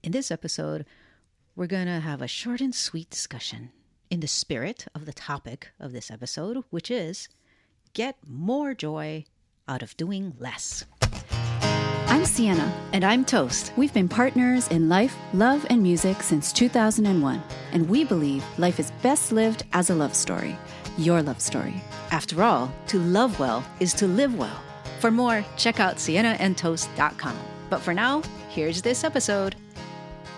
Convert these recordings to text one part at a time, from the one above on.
In this episode, we're going to have a short and sweet discussion in the spirit of the topic of this episode, which is get more joy out of doing less. I'm Sienna. And I'm Toast. We've been partners in life, love, and music since 2001, and we believe life is best lived as a love story, your love story. After all, to love well is to live well. For more, check out siennaandtoast.com. But for now, here's this episode.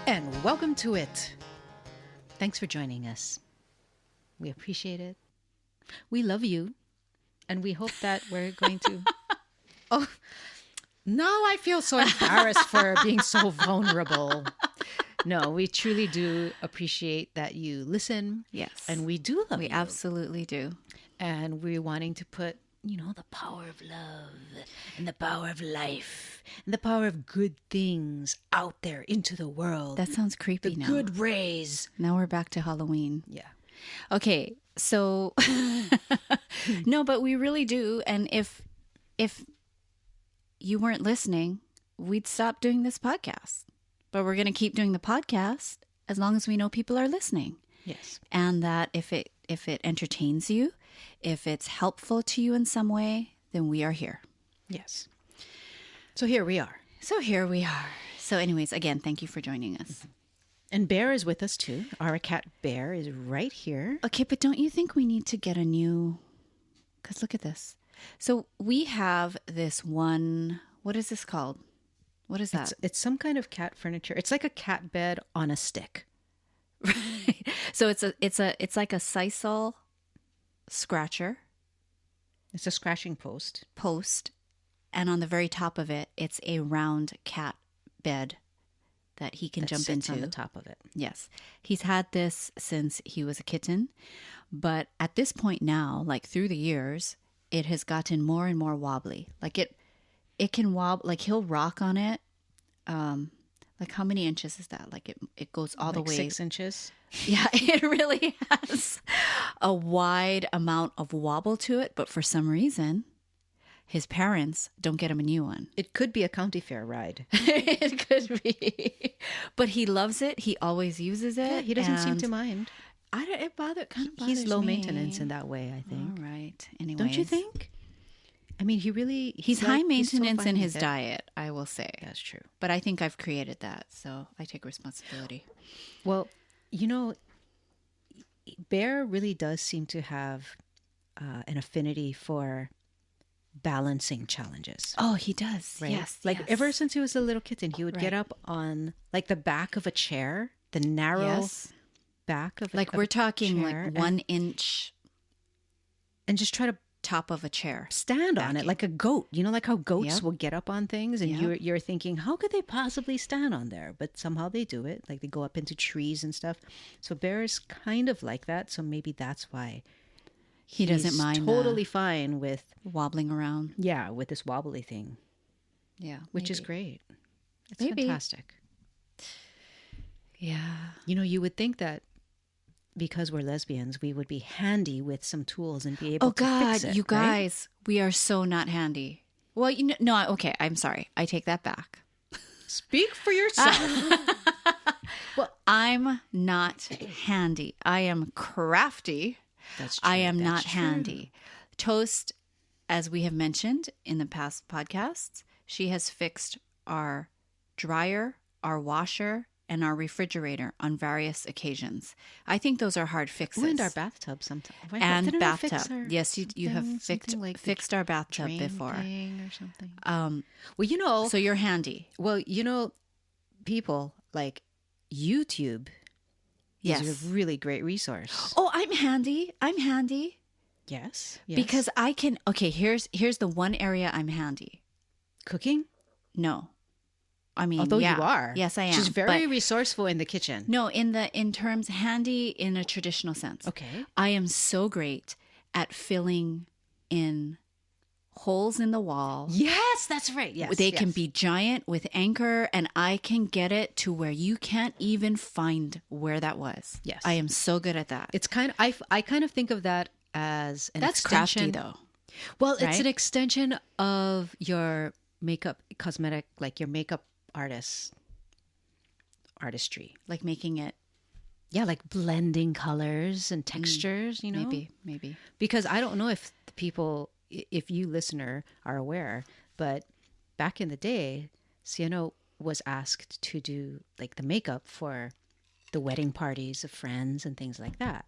And welcome to it. Thanks for joining us. We appreciate it. We love you. And we hope that we're going to... Oh, now I feel so embarrassed for being so vulnerable. No, we truly do appreciate that you listen. Yes. And we do love you. We absolutely do. And we're wanting to put, the power of love and the power of life and the power of good things out there into the world. That sounds creepy now. Good rays. Now we're back to Halloween. Yeah. Okay, so... No, but we really do. And if you weren't listening, we'd stop doing this podcast. But we're going to keep doing the podcast as long as we know people are listening. Yes. And that if it entertains you, if it's helpful to you in some way, then we are here. Yes. So here we are. So anyways, again, thank you for joining us. And Bear is with us too. Our cat Bear is right here. Okay, but don't you think we need to get a new... Because look at this. So we have this one... What is this called? What is that? It's some kind of cat furniture. It's like a cat bed on a stick. Right. So it's like a sisal scratcher. It's a scratching post. And on the very top of it, it's a round cat bed that he can jump into. On the top of it. Yes. He's had this since he was a kitten. But at this point now, like through the years, it has gotten more and more wobbly. Like it can wobble, like he'll rock on it. Like how many inches is that? Like it goes all the way. 6 inches. Yeah, it really has a wide amount of wobble to it. But for some reason, his parents don't get him a new one. It could be a county fair ride. It could be. But he loves it. He always uses it. Yeah, he doesn't seem to mind. It bothers He's low me. maintenance in that way, I think. All right. Anyways. Don't you think? I mean, he's high maintenance in his diet. diet, I will say. That's true. But I think I've created that, so I take responsibility. Well, Bear really does seem to have an affinity for balancing challenges. Oh, he does. Right? Yes. Like yes. ever since he was a little kitten, he would get up on like the back of a chair, the narrow back of like of we're a talking chair, like 1 inch and just try to top of a chair. Stand on it like a goat. You know, like how goats Yep. will get up on things, and Yep. you're thinking, how could they possibly stand on there? But somehow they do it. Like they go up into trees and stuff. So Bear is kind of like that. So maybe that's why He doesn't mind Totally fine with wobbling around. with this wobbly thing, Yeah, which is great. It's Maybe. fantastic. Yeah. You would think that because we're lesbians, we would be handy with some tools and be able to fix it. You right? guys, we are so not handy. Well, no, okay, I'm sorry. I take that back. Speak for yourself. Well, I'm not handy. I am crafty. That's true. I am That's not true. handy. Toast, as we have mentioned in the past podcasts, she has fixed our dryer, our washer, and our refrigerator on various occasions. I think those are hard fixes. And our bathtub sometimes. And bathtub. Yes, you have fixed our bathtub drain before. thing or something. So you're handy. Well, people like YouTube Yes. is a really great resource. Oh, I'm handy. Yes. Because I can. Okay, here's the one area I'm handy. Cooking. No, I mean, Although yeah. you are. Yes, I am. She's very but resourceful in the kitchen. no, in terms handy in a traditional sense. Okay. I am so great at filling in holes in the wall. Yes, that's right. Yes. They can be giant with anchor, and I can get it to where you can't even find where that was. Yes. I am so good at that. It's kind of, I kind of think of that as an That's extension. crafty, though. Well, it's right? an extension of your makeup cosmetic, like your makeup artist artistry. Like making it. Yeah, like blending colors and textures, you know? Maybe. Because I don't know if the people, if you listener are aware, but back in the day, Sienna was asked to do like the makeup for the wedding parties of friends and things like that.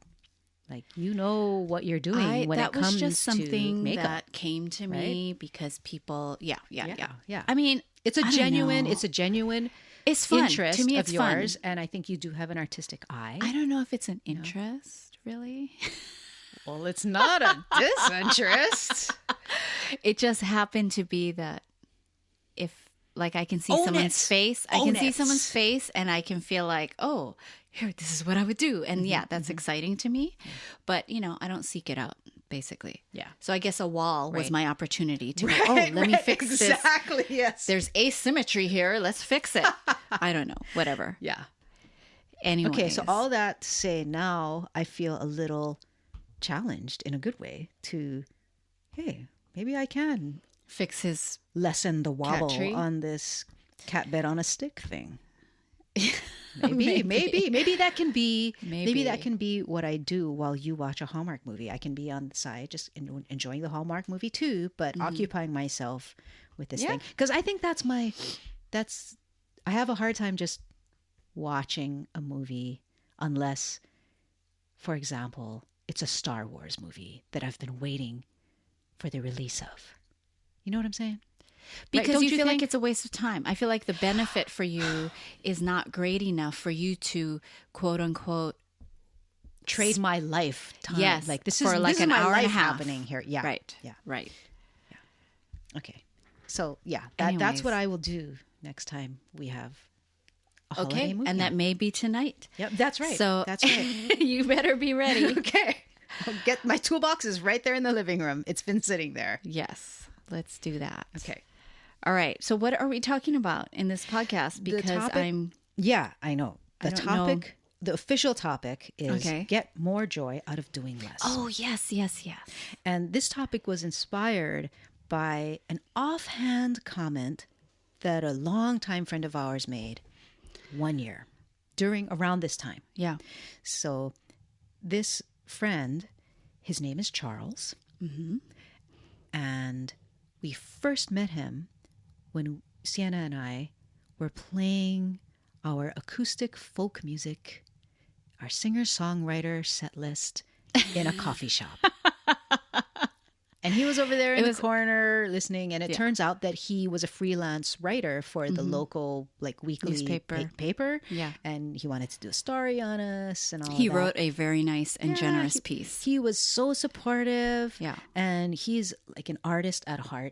Like, you know what you're doing when it comes to makeup. That was just something that came to me because people, yeah. I mean, it's a genuine it's fun. interest to me, of it's yours, fun. and I think you do have an artistic eye. I don't know if it's an interest, really. Well, it's not a disinterest. It just happened to be that if, like, I can see someone's face, and I can feel like, oh, here, this is what I would do. And yeah, that's exciting to me. But, you know, I don't seek it out, basically. Yeah. So I guess a wall was my opportunity to go, let me fix this. Exactly, yes. There's asymmetry here. Let's fix it. I don't know. Whatever. Yeah. Anyways. Okay, so all that to say, now I feel a little challenged in a good way to, hey, maybe I can fix his lessen the wobble on this cat bed on a stick thing. Maybe that can be what I do while you watch a Hallmark movie. I can be on the side just enjoying the Hallmark movie too, but occupying myself with this thing, because I think I have a hard time just watching a movie unless, for example, it's a Star Wars movie that I've been waiting for the release of. You know what I'm saying? Because right? you feel like it's a waste of time. I feel like the benefit for you is not great enough for you to, quote unquote, trade my life time. Yes, like this for is like this an is my hour life and a half happening here. Yeah, right. Yeah, right. Yeah. Okay, so yeah, that's what I will do next time we have a holiday movie. And that may be tonight. Yep, that's right. So that's right. You better be ready. Okay, I'll get my toolbox is right there in the living room. It's been sitting there. Yes, let's do that. Okay. All right. So what are we talking about in this podcast? Because yeah, I know. The official topic is get more joy out of doing less. Oh, yes. And this topic was inspired by an offhand comment that a longtime friend of ours made one year around this time. Yeah. So this friend, his name is Charles. Mm-hmm. And we first met him when Sienna and I were playing our acoustic folk music, our singer-songwriter set list in a coffee shop. And he was over there in the corner listening, and it turns out that he was a freelance writer for the local weekly paper. Yeah. And he wanted to do a story on us and all He that. wrote a very nice and generous piece. He was so supportive. Yeah. And he's like an artist at heart.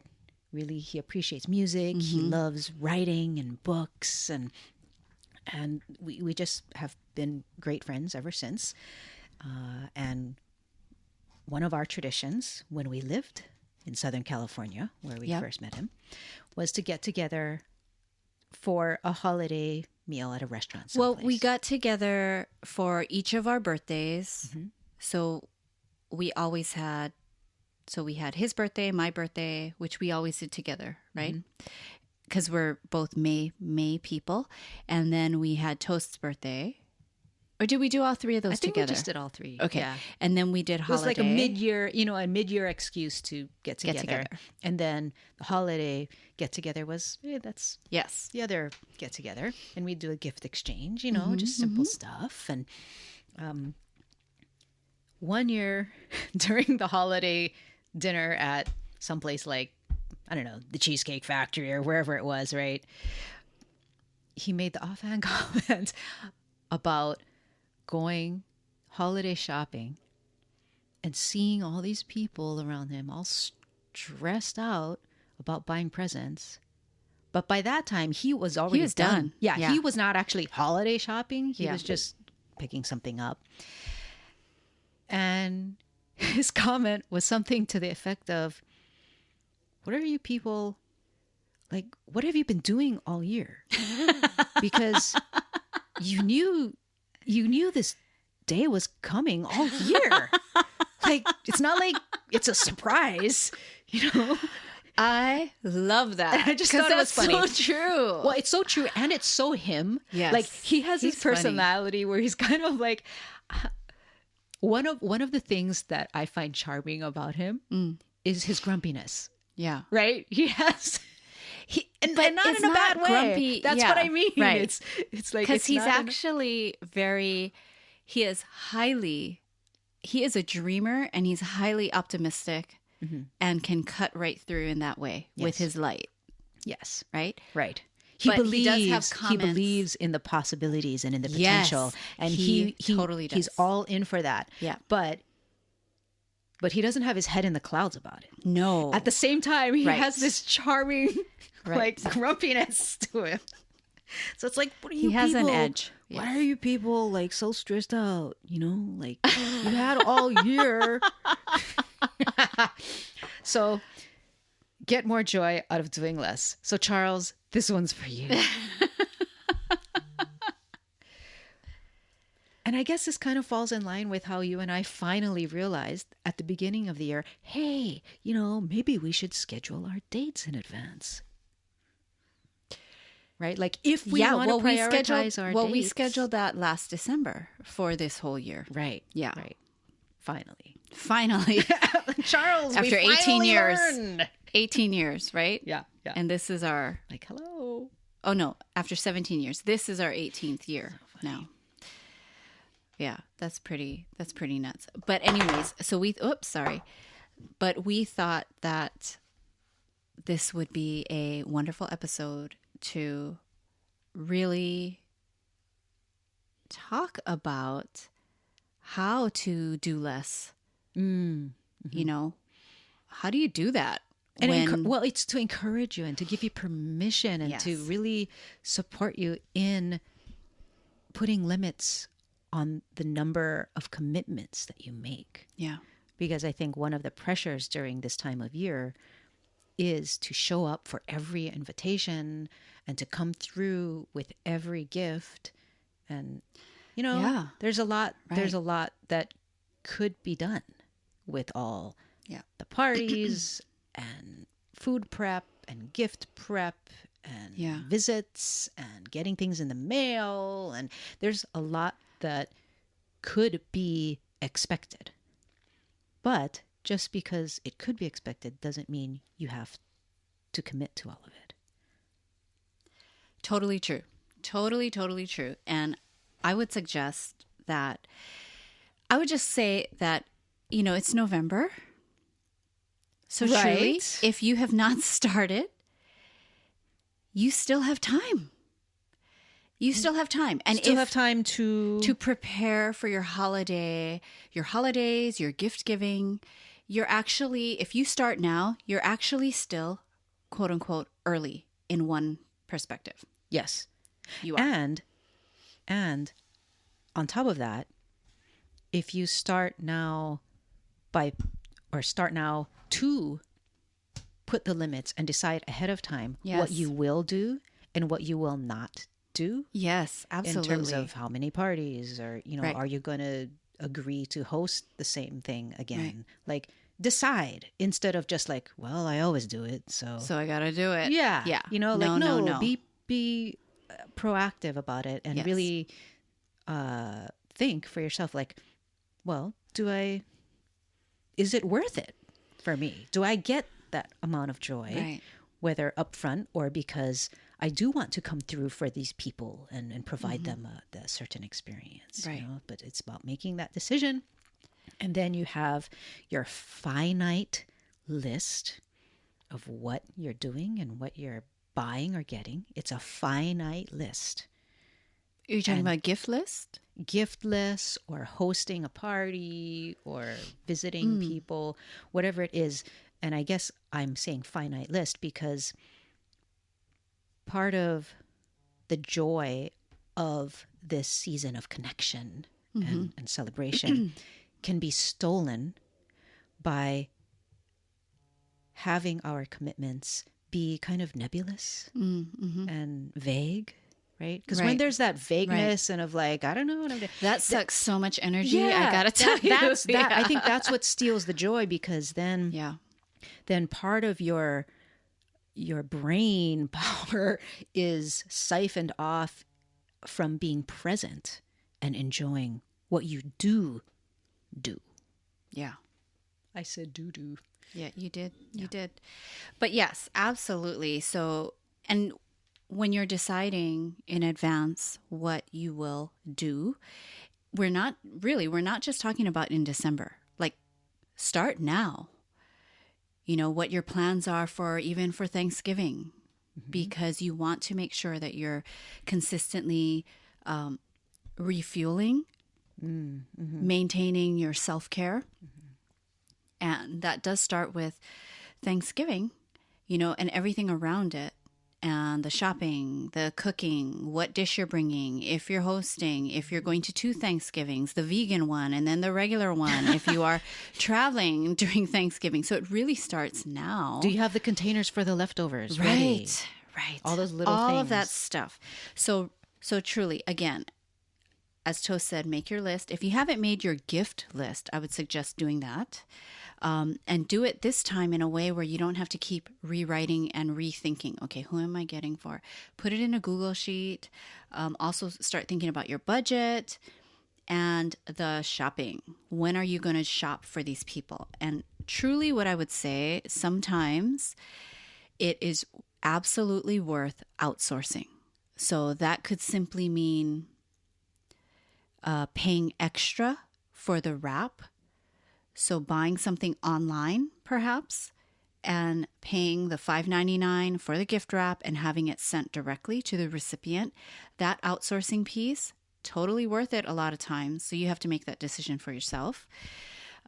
Really, he appreciates music. Mm-hmm. He loves writing and books, and we just have been great friends ever since. And one of our traditions when we lived in Southern California, where we first met him, was to get together for a holiday meal at a restaurant someplace. Well, we got together for each of our birthdays. Mm-hmm. So we always had, we had his birthday, my birthday, which we always did together, right? Because we're both May people. And then we had Toast's birthday. Or did we do all three of those together? I think we just did all three. Okay. Yeah. And then we did holiday. It was like a mid-year excuse to get together. And then the holiday get-together was, that's the other get-together. And we'd do a gift exchange, just simple stuff. And one year during the holiday dinner at someplace like, I don't know, the Cheesecake Factory or wherever it was, right? He made the offhand comment about going holiday shopping and seeing all these people around him all stressed out about buying presents. But by that time, he was already done. Yeah, he was not actually holiday shopping. He was just picking something up. And his comment was something to the effect of, what are you people, what have you been doing all year? Because you knew this day was coming all year. It's not like it's a surprise, I love that. I just thought it was funny. That's so true. Well, it's so true, and it's so him. Yes. Like he has this He's funny. personality where he's kind of like one of the things that I find charming about him is his grumpiness. Yeah. Right? He has and not it's in a bad not way. grumpy. That's Yeah, what I mean. right. It's like Because it's he's not actually he is a dreamer, and he's highly optimistic and can cut right through in that way with his light. yes. Right? Right. But he does have He comments. believes in the possibilities and in the Yes, potential. And he totally he's does. all in for that. Yeah. But he doesn't have his head in the clouds about it. No. At the same time, he Right. has this charming Right. like grumpiness to him. So it's like, what are you He has an people- edge. Why Yes. are you people like so stressed out? You know, like you had all year. So get more joy out of doing less. So Charles, this one's for you. And I guess this kind of falls in line with how you and I finally realized at the beginning of the year, hey, maybe we should schedule our dates in advance. Right? Like if we want to prioritize our dates. we scheduled that last December for this whole year. Right. Yeah. Right. Finally. Finally. Charles, After we 18 finally years. learned. 18 years, right? Yeah. Yeah. And this is our, like, hello. oh no, after 17 years. This is our 18th year now. Yeah, that's pretty nuts. But anyways, so we thought that this would be a wonderful episode to really talk about how to do less. How do you do that? And it's to encourage you and to give you permission and to Yes. really support you in putting limits on the number of commitments that you make. Yeah. Because I think one of the pressures during this time of year is to show up for every invitation and to come through with every gift. And, Yeah. there's a lot Right. that could be done with all the parties and food prep and gift prep and visits and getting things in the mail. And there's a lot that could be expected. But just because it could be expected doesn't mean you have to commit to all of it. Totally true. Totally, totally true. And I would suggest that, I would just say that, it's November. So truly, Right. if you have not started, you still have time. You still have time. And Still have time to prepare for your holidays, your gift giving. You're actually, if you start now, you're actually still, quote unquote, early in one perspective. Yes. You are. And on top of that, if you start now to put the limits and decide ahead of time what Yes. you will do and what you will not do. Yes, absolutely. In terms of how many parties or, Right. are you going to agree to host the same thing again? Right. Like decide instead of just like, well, I always do it. So I got to do it. yeah. Yeah. No. Be proactive about it and Yes. really think for yourself, like, well, is it worth it for me? Do I get that amount of joy, Right. whether upfront or because I do want to come through for these people and provide them a certain experience, Right. But it's about making that decision. And then you have your finite list of what you're doing and what you're buying or getting. It's a finite list. Are you talking about gift list? Gift lists or hosting a party or visiting people, whatever it is. And I guess I'm saying finite list because part of the joy of this season of connection and celebration can be stolen by having our commitments be kind of nebulous and vague, right? Because when Right. there's that vagueness and of like, I don't know what I'm doing. That sucks so much energy. I got to tell you. I think that's what steals the joy because then Yeah. part of your your brain power is siphoned off from being present and enjoying what you do. Yeah. I said do. Yeah, you did. You did. But yes, absolutely. So, and when you're deciding in advance what you will do, we're not just talking about in December. Like, start now. You know, what your plans are for even for Thanksgiving, because you want to make sure that you're consistently refueling, maintaining your self-care. And that does start with Thanksgiving, you know, and everything around it, and the shopping, the cooking, what dish you're bringing, if you're hosting, if you're going to two Thanksgivings, the vegan one and then the regular one, if you are traveling during Thanksgiving. So it really starts now. Do you have the containers for the leftovers? Right. All those little things. All of that stuff. So truly, again, as Toast said, make your list. If you haven't made your gift list, I would suggest doing that. And do it this time in a way where you don't have to keep rewriting and rethinking. Okay, who am I getting for? Put it in a Google sheet. Also start thinking about your budget and the shopping. When are you going to shop for these people? And truly what I would say, sometimes it is absolutely worth outsourcing. So that could simply mean paying extra for the wrap. So buying something online, perhaps, and paying the $5.99 for the gift wrap and having it sent directly to the recipient. That outsourcing piece, totally worth it a lot of times. So you have to make that decision for yourself.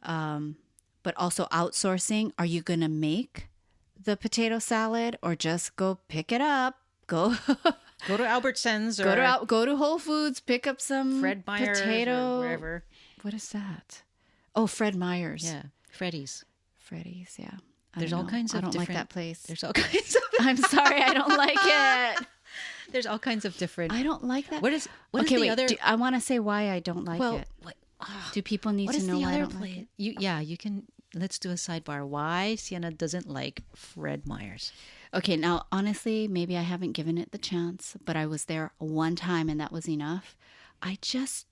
But also outsourcing, are you going to make the potato salad or just go pick it up? Go to Albertsons or go to Whole Foods, pick up some Fred Meyer's potato. or wherever. What is that? Oh, Fred Meyer's. Yeah, Freddy's, yeah. There's all kinds of I don't like different- that place. There's all kinds of I'm sorry, I don't like it. There's all kinds of different. I don't like that. What is okay, the wait, other? I want to say why I don't like it. What, Do people need what to is know the why I other don't like place? it? You can. Let's do a sidebar. Why Sienna doesn't like Fred Meyer's? Okay, now honestly, maybe I haven't given it the chance, but I was there one time and that was enough. I just,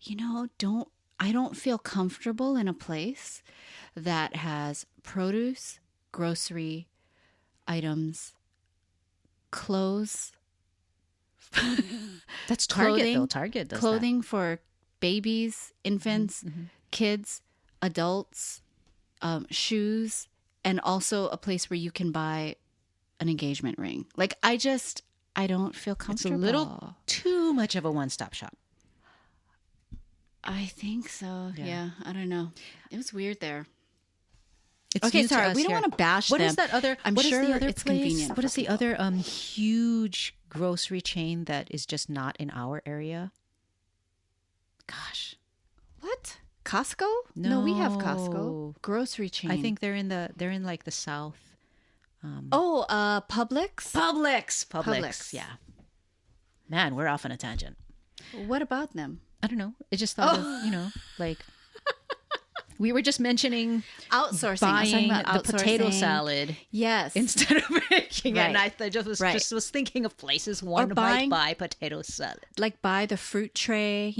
I don't feel comfortable in a place that has produce, grocery items, clothes. That's Target, clothing, though. Target does clothing for babies, infants, kids, adults, shoes, and also a place where you can buy an engagement ring. Like, I don't feel comfortable. It's a little too much of a one-stop shop. I think so. Yeah. I don't know. It was weird there. It's okay, new to sorry. us We don't here. want to bash What them. is that other? I'm what is sure the other it's place? convenient. What is the other huge grocery chain that is just not in our area? Gosh, What? Costco? No, we have Costco. No. Grocery chain. I think they're in like the south. Publix? Publix. Yeah. Man, we're off on a tangent. What about them? I don't know. I just thought of, like we were just mentioning Outsourcing. I was talking buying about the potato outsourcing. salad Yes. instead of making it. Right. And I just was thinking of places one buying- might buy potato salad. Like buy the fruit tray,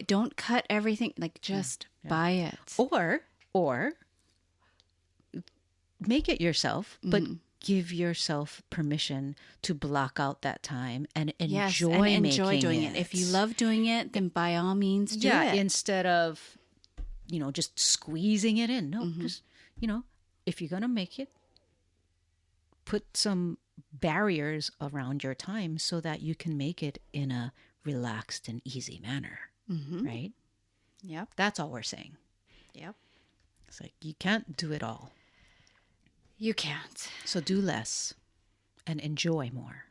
don't cut everything. Like just buy it. Or make it yourself, but give yourself permission to block out that time and enjoy making doing it. If you love doing it, then by all means do it. Instead of just squeezing it in. No, just if you're gonna make it, put some barriers around your time so that you can make it in a relaxed and easy manner. Right? Yep. That's all we're saying. Yep. It's like you can't do it all. You can't. So do less and enjoy more.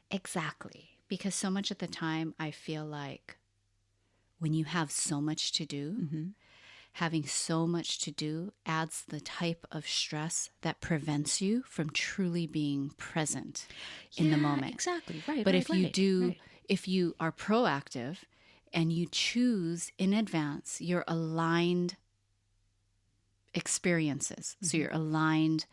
Exactly. Because so much of the time, I feel like when you have so much to do, having so much to do adds the type of stress that prevents you from truly being present in the moment. Exactly. Right. But if you are proactive and you choose in advance your aligned experiences, so your aligned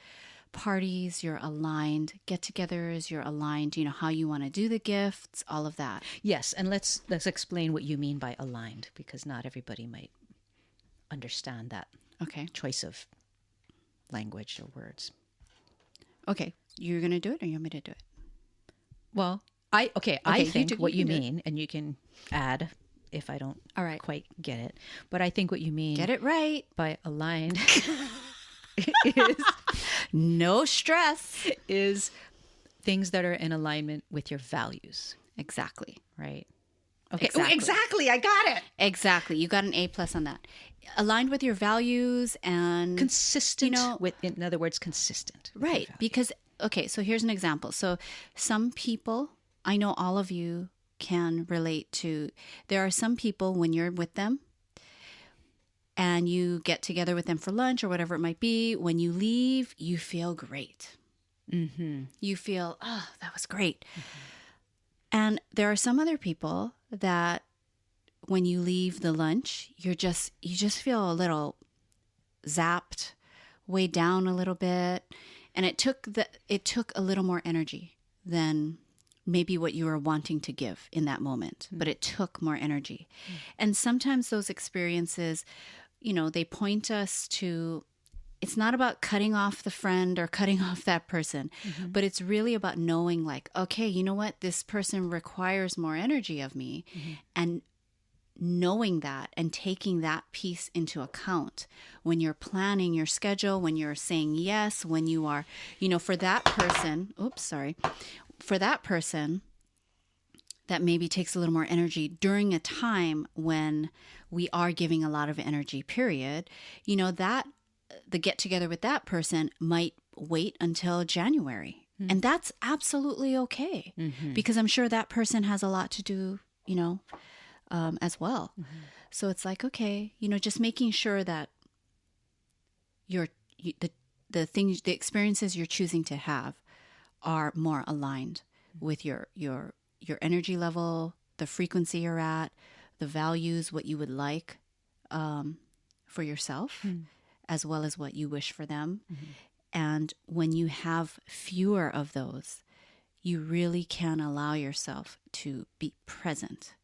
parties, you're aligned. Get-togethers, you're aligned. You know how you want to do the gifts, all of that. Yes, and let's explain what you mean by aligned, because not everybody might understand that Okay. choice of language or words. Okay. You're going to do it or you want me to do it? Well, I think what you can do it. mean, and you can add if I don't All right. quite get it, but I think what you mean Get it right. by aligned No stress. is things that are in alignment with your values, Exactly. right? Okay. Exactly. Exactly. I got it. Exactly. You got an A+ on that. Aligned with your values and Consistent You know- with, in other words, consistent. with your right. values. Because, okay, so here's an example. So some people, I know all of you can relate to, there are some people when you're with them and you get together with them for lunch or whatever it might be, when you leave, you feel great. Mm-hmm. You feel, oh, that was great. And there are some other people that when you leave the lunch, you just feel a little zapped, weighed down a little bit. And it took a little more energy than maybe what you were wanting to give in that moment, but it took more energy. And sometimes those experiences, you know, they point us to, it's not about cutting off the friend or cutting off that person, but it's really about knowing like, okay, you know what? This person requires more energy of me. And knowing that and taking that piece into account when you're planning your schedule, when you're saying yes, when you are, you know, for that person, for that person that maybe takes a little more energy during a time when we are giving a lot of energy, period, you know, that the get together with that person might wait until January. And that's absolutely okay because I'm sure that person has a lot to do, you know, as well. So it's like, okay, you know, just making sure that the things, the experiences you're choosing to have are more aligned with your energy level, the frequency you're at, the values, what you would like for yourself, as well as what you wish for them. And when you have fewer of those, you really can allow yourself to be present.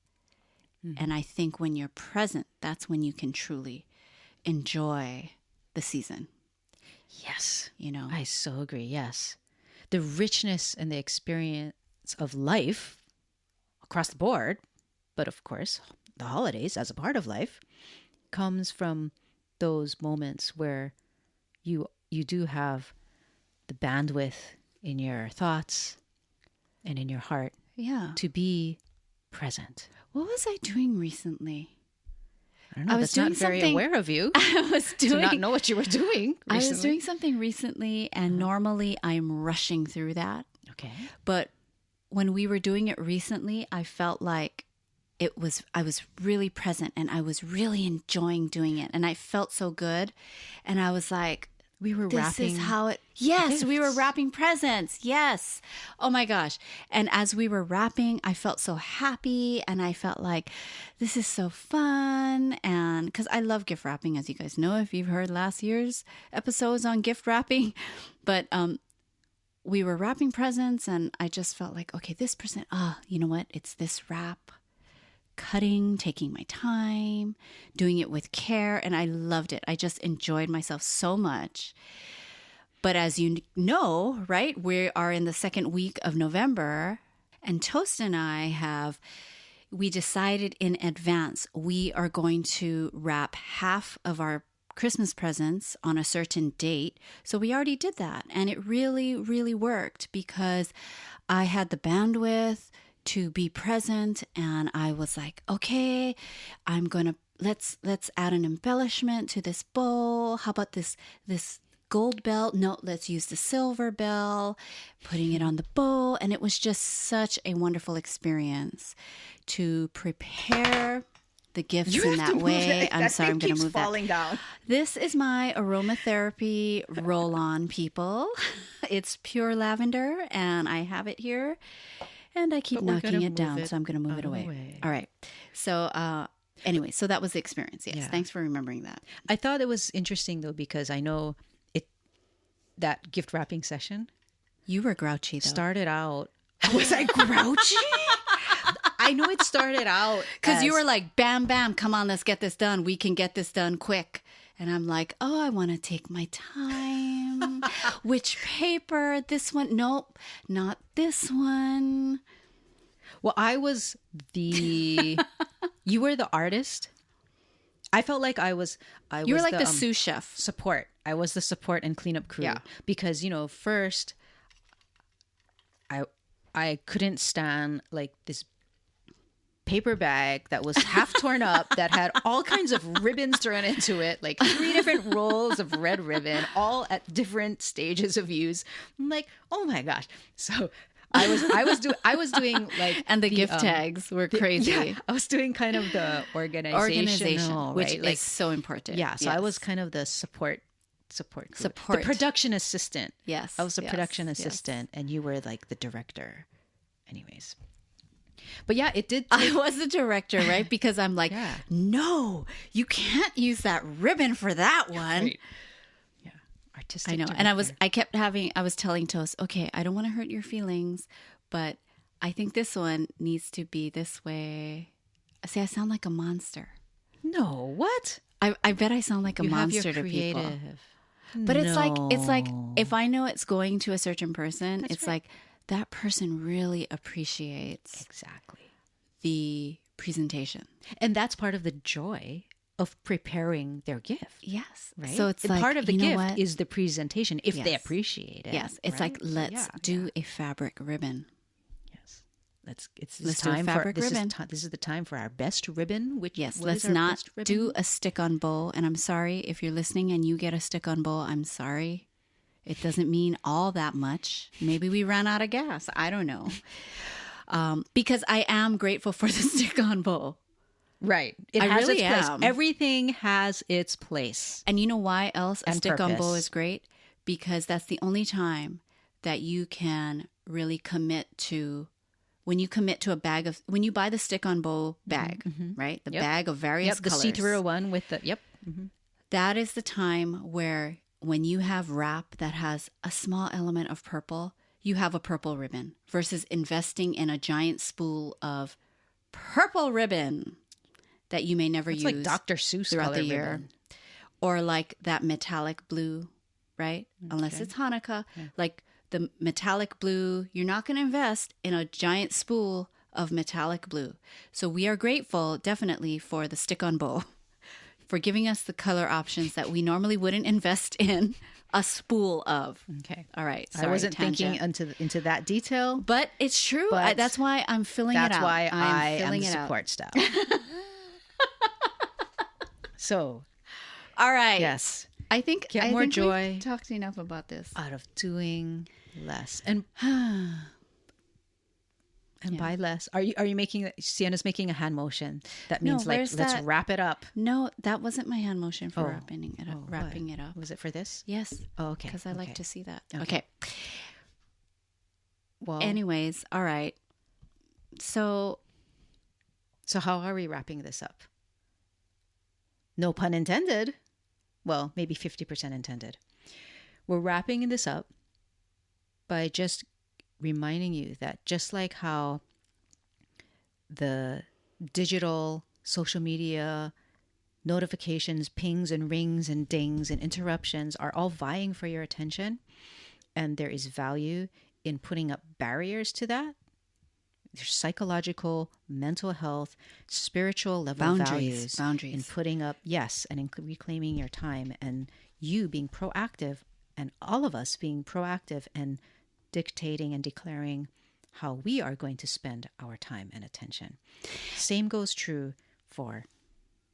And I think when you're present, that's when you can truly enjoy the season. Yes. You know? I so agree. Yes. The richness and the experience of life across the board, but of course, the holidays as a part of life, comes from those moments where you do have the bandwidth in your thoughts and in your heart Yeah. to be present. What was I doing recently? I don't know. I was That's not doing very something- aware of you I was to doing not know what you were doing recently. I was doing something recently, and normally I'm rushing through that. Okay. But when we were doing it recently, I felt like I was really present and I was really enjoying doing it. And I felt so good. And I was like, We were this wrapping. is how it, yes, we were gifts. wrapping presents. Yes. Oh my gosh. And as we were wrapping, I felt so happy and I felt like this is so fun. And because I love gift wrapping, as you guys know, if you've heard last year's episodes on gift wrapping, but, we were wrapping presents and I just felt like, okay, this present, you know what? It's this wrap, cutting, taking my time, doing it with care. And I loved it. I just enjoyed myself so much. But as you know, right, we are in the second week of November and Toast and I we decided in advance, we are going to wrap half of our Christmas presents on a certain date. So we already did that. And it really, really worked because I had the bandwidth to be present. And I was like, okay, I'm going to, let's add an embellishment to this bowl. How about this gold bell? No, let's use the silver bell, putting it on the bowl. And it was just such a wonderful experience to prepare the gifts in that way. I'm sorry, I'm going to move that. Down. This is my aromatherapy roll-on, people. It's pure lavender, and I have it here, and I keep But we're knocking gonna it down, move it so I'm going to move it away. away. All right. So anyway, so that was the experience. Yes, Yeah. thanks for remembering that. I thought it was interesting though because I know that gift wrapping session You were grouchy though. started out. Was I grouchy? I know it started out Because you were like, bam, bam, come on, let's get this done. We can get this done quick. And I'm like, oh, I want to take my time. Which paper? This one? Nope, not this one. Well, I was you were the artist. I felt like I was You were like the sous chef. support. I was the support and cleanup crew. Yeah. Because, first I couldn't stand like this paper bag that was half torn up that had all kinds of ribbons thrown into it, like 3 different rolls of red ribbon, all at different stages of use. I'm like, oh my gosh. So I was doing like, And the gift tags were crazy. Yeah, I was doing kind of the organization, which right? is Like, so important. yeah. So I was kind of the support crew. The production assistant. Yes. I was the production assistant, and you were like the director. Anyways. But yeah, it did. I was the director, right? Because I'm like, Yeah. no, you can't use that ribbon for that one. Right. Yeah. Artistic. I know. director. And I was telling Toast, okay, I don't want to hurt your feelings, but I think this one needs to be this way. See, I sound like a monster. No, what? I bet I sound like a You have monster your to people. creative. But it's like No. if I know it's going to a certain person, That's it's right. like that person really appreciates Exactly. the presentation. And that's part of the joy of preparing their gift. Yes. Right. So it's and like, part of the you know gift what? is the presentation if they Yes. appreciate it. Yes. It's right? like, So, let's do a fabric ribbon. Yes. Let's do a time for fabric this ribbon. this is the time for our best ribbon. What Let's is our not best ribbon? do a stick-on bow. And I'm sorry if you're listening and you get a stick-on bow. I'm sorry. It doesn't mean all that much. Maybe we ran out of gas. I don't know. Because I am grateful for the stick-on bow. Right. It I has really its place. am. Everything has its place. And you know why else a And stick-on bow purpose. is great? Because that's the only time that you can really commit to. When you commit to a bag of, when you buy the stick-on bow bag, right? The Yep. bag of various The colors. see-through one with the That is the time where when you have wrap that has a small element of purple, you have a purple ribbon versus investing in a giant spool of purple ribbon that you may never It's use like Dr. Seuss throughout color the year. ribbon. Or like that metallic blue, right? Unless it's Hanukkah. Like the metallic blue, you're not going to invest in a giant spool of metallic blue. So we are grateful definitely for the stick-on bow, for giving us the color options that we normally wouldn't invest in a spool of. Okay. All right. I Sorry, wasn't tangent. thinking into that detail. But it's true. But that's why I'm filling it out. That's why I am filling the it out. support staff. So, All right. yes, I think Get I more think joy. we've talked enough about this. out of doing less and by less. Are you making? Sienna's making a hand motion. That No, means like where's let's that? wrap it up. No, that wasn't my hand motion for Oh. wrapping it up. Oh, wrapping what? it up. Was it for this? Yes. Oh, okay. Because I like Okay. to see that. Okay. Okay. Well, Anyways, all right. So so how are we wrapping this up? No pun intended. Well, maybe 50% intended. We're wrapping this up by just reminding you that just like how the digital social media notifications, pings and rings and dings and interruptions are all vying for your attention, and there is value in putting up barriers to that. There's psychological, mental health, spiritual level values in putting up, yes, and in reclaiming your time, and you being proactive, and all of us being proactive and dictating and declaring how we are going to spend our time and attention. Same goes true for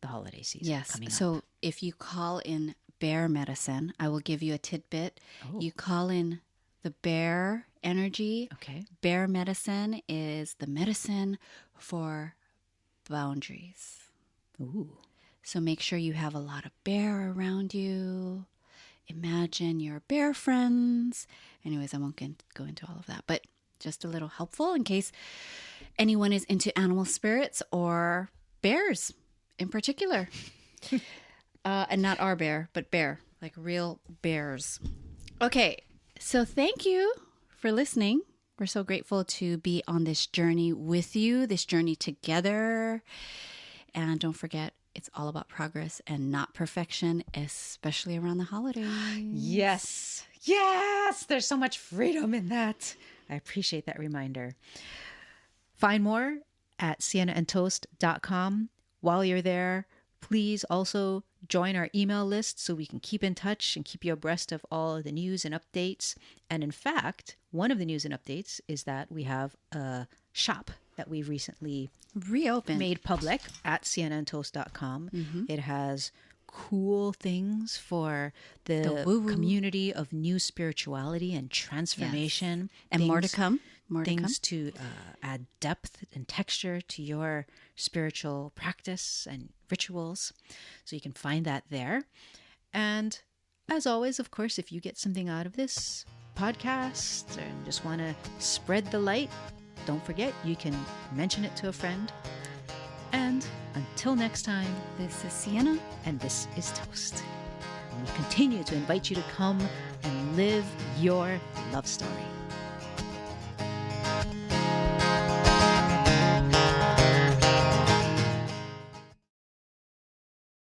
the holiday season. yes. Coming So up. if you call in bear medicine, I will give you a tidbit. Oh. You call in the bear energy. Okay. Bear medicine is the medicine for boundaries. Ooh. So make sure you have a lot of bear around you. Imagine your bear friends. Anyways, I won't go into all of that, but just a little helpful in case anyone is into animal spirits or bears in particular. And not our bear, but bear, like real bears. Okay, so thank you for listening. We're so grateful to be on this journey with you, this journey together. And don't forget, it's all about progress and not perfection, especially around the holidays. Yes. Yes. There's so much freedom in that. I appreciate that reminder. Find more at sienaandtoast.com. While you're there, please also join our email list so we can keep in touch and keep you abreast of all of the news and updates. And in fact, one of the news and updates is that we have a shop that we've recently Reopened. made public at sienaandtoast.com. It has cool things for the woo-woo. community of new spirituality and transformation. And more to come. More to come. Things to add depth and texture to your spiritual practice and rituals. So you can find that there. And as always, of course, if you get something out of this podcast and just want to spread the light, don't forget, you can mention it to a friend. And until next time, This is Sienna. and this is Toast. And we continue to invite you to come and live your love story.